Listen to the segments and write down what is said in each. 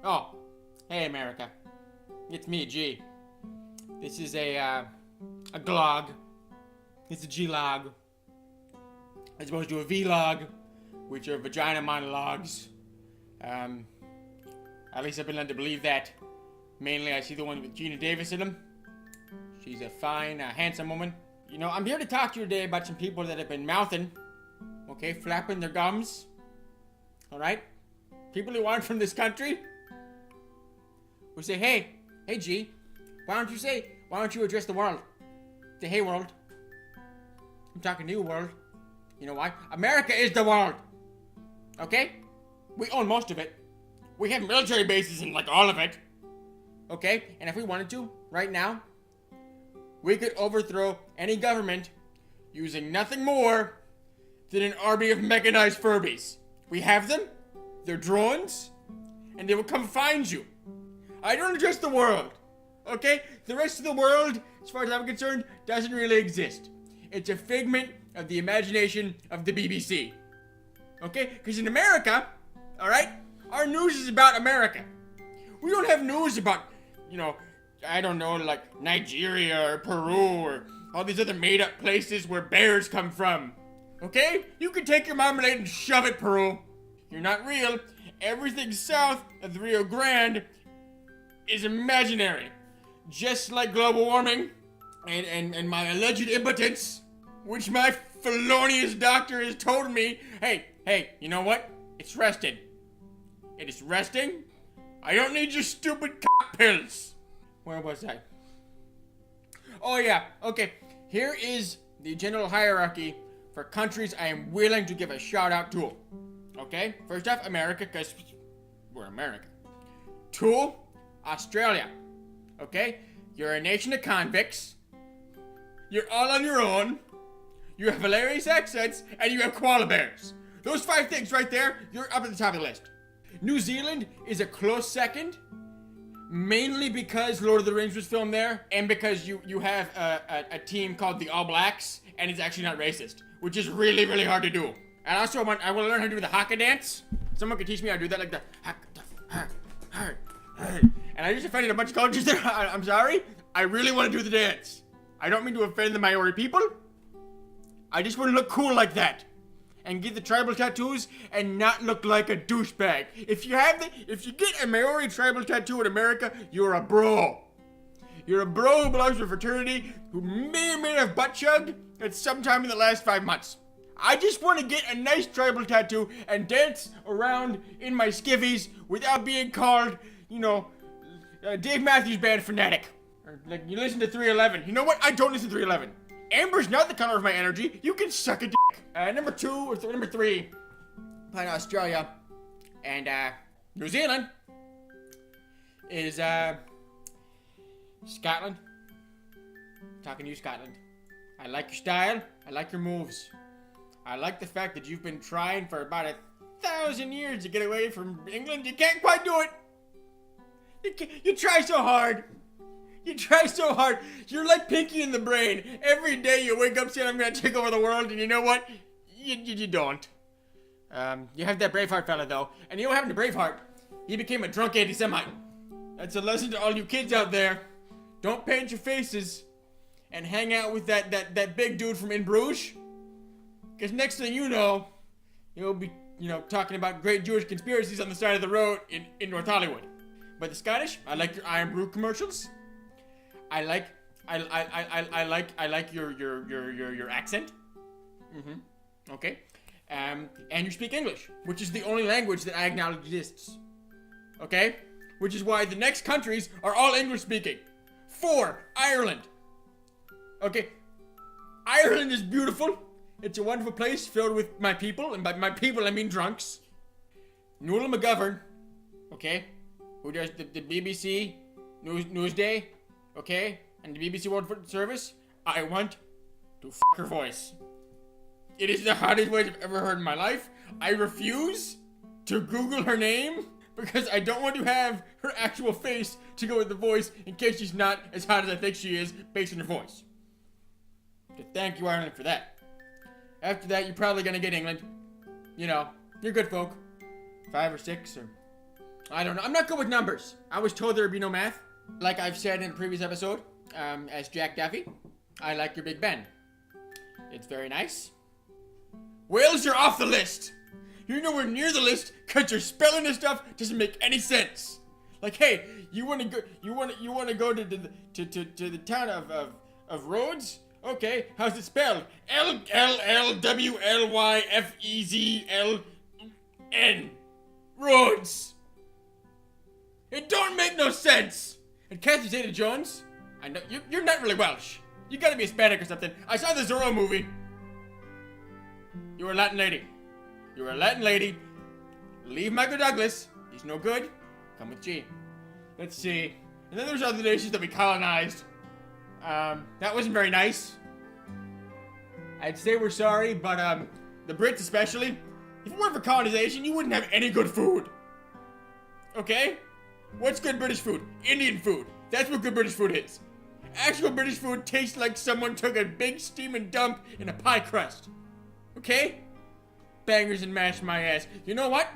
Oh, hey America. It's me, G. This is a glog. It's a G-log. As opposed to a V-log, which are vagina monologues. At least I've been led to believe that. Mainly I see the one with Gina Davis in them. She's a fine, handsome woman. You know, I'm here to talk to you today about some people that have been mouthing, okay, flapping their gums. Alright? People who aren't from this country. Who say, hey G, why don't you address the world? Say, hey world. I'm talking to you, world. You know why? America is the world. Okay? We own most of it. We have military bases in like all of it. Okay? And if we wanted to, right now, we could overthrow any government using nothing more than an army of mechanized Furbies. We have them, they're drones, and they will come find you. I don't address the world. Okay? The rest of the world, as far as I'm concerned, doesn't really exist. It's a figment of the imagination of the BBC. Okay? Because in America, alright, our news is about America. We don't have news about, I don't know, like Nigeria or Peru or all these other made up places where bears come from. Okay? You can take your marmalade and shove it, Peru. You're not real. Everything south of the Rio Grande is imaginary. Just like global warming and my alleged impotence, which my felonious doctor has told me, hey, you know what? It's rested. It is resting. I don't need your stupid cock pills. Where was I? Oh yeah, okay. Here is the general hierarchy for countries I am willing to give a shout out to. Okay? First off, America, because we're America. 2, Australia. Okay? You're a nation of convicts. You're all on your own. You have hilarious accents, and you have koala bears. Those 5 things right there, you're up at the top of the list. New Zealand is a close second, mainly because Lord of the Rings was filmed there, and because you have a team called the All Blacks, and it's actually not racist, which is really, really hard to do. And also, I want to learn how to do the haka dance. Someone could teach me how to do that, like the haka, and I just offended a bunch of cultures there. I'm sorry. I really want to do the dance. I don't mean to offend the Maori people. I just want to look cool like that. And get the tribal tattoos and not look like a douchebag. If you get a Maori tribal tattoo in America, you're a bro. You're a bro who belongs to a fraternity who may or may not have butt chugged at some time in the last 5 months. I just want to get a nice tribal tattoo and dance around in my skivvies without being called, Dave Matthews Band fanatic. Or like you listen to 311. You know what? I don't listen to 311. Amber's not the color of my energy. You can suck a dick. Number 2 or number 3, playing Australia and New Zealand is Scotland. Talking to you, Scotland. I like your style. I like your moves. I like the fact that you've been trying for about 1,000 years to get away from England. You can't quite do it. You try so hard. You try so hard. You're like Pinky in the Brain. Every day you wake up saying, I'm going to take over the world, and you know what? You don't. You have that Braveheart fella, though. And you know what happened to Braveheart? He became a drunk anti-Semite. That's a lesson to all you kids out there. Don't paint your faces and hang out with that big dude from In Bruges. Because next thing you know, you'll be, talking about great Jewish conspiracies on the side of the road in North Hollywood. But the Scottish, I like your Iron Brew commercials. I like your accent. Okay. And you speak English, which is the only language that I acknowledge exists. Okay? Which is why the next countries are all English speaking. 4, Ireland. Okay. Ireland is beautiful. It's a wonderful place filled with my people, and by my people I mean drunks. Nuala McGovern, okay, who does the BBC Newsday, okay, and the BBC World Service. I want to f*** her voice. It is the hottest voice I've ever heard in my life. I refuse to Google her name because I don't want to have her actual face to go with the voice in case she's not as hot as I think she is based on her voice. So thank you, Ireland, for that. After that, you're probably gonna get England. You're good folk. 5 or 6 or I don't know. I'm not good with numbers. I was told there would be no math. Like I've said in a previous episode, as Jack Daffy, I like your Big Ben. It's very nice. Wales, you're off the list. You're nowhere near the list because your spelling and stuff doesn't make any sense. Like, hey, you want to go? You want to go to the town of Rhodes? Okay, how's it spelled? LLWLYFEZLN. Rhodes. It don't make no sense. And Cathy Zeta-Jones, I know you're not really Welsh. You gotta be Hispanic or something. I saw the Zorro movie. You're a Latin lady. You're a Latin lady. Leave Michael Douglas. He's no good. Come with G. Let's see. And then there's other nations that we colonized. That wasn't very nice. I'd say we're sorry, but the Brits especially, if it weren't for colonization, you wouldn't have any good food. Okay? What's good British food? Indian food. That's what good British food is. Actual British food tastes like someone took a big steaming dump in a pie crust. Okay? Bangers and mash my ass. You know what?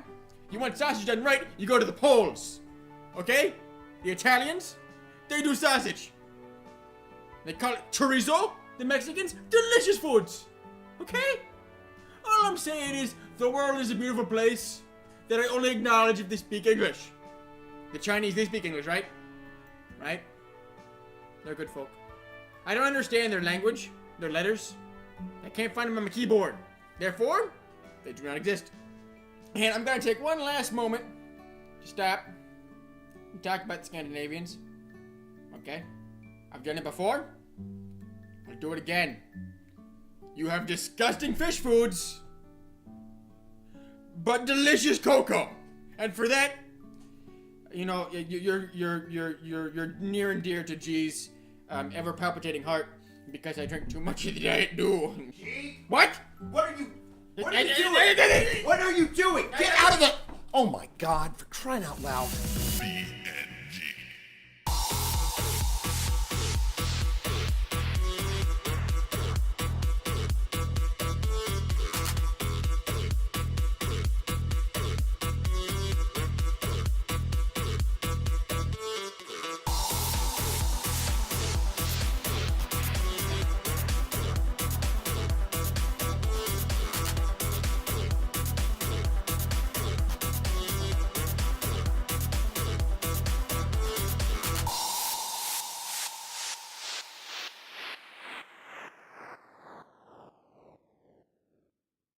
You want sausage done right, you go to the Poles. Okay? The Italians, they do sausage. They call it chorizo. The Mexicans, delicious foods. Okay? All I'm saying is, the world is a beautiful place that I only acknowledge if they speak English. The Chinese, they speak English, right? Right? They're good folk. I don't understand their language, their letters. I can't find them on my keyboard. Therefore, they do not exist. And I'm gonna take one last moment to stop and talk about the Scandinavians. Okay? I've done it before. I'll do it again. You have disgusting fish foods, but delicious cocoa. And for that, you know, you're near and dear to G's ever palpitating heart because I drink too much of the Diet Dew. G? What? What are you doing? What are you doing? Get out of the... Oh my God, for crying out loud.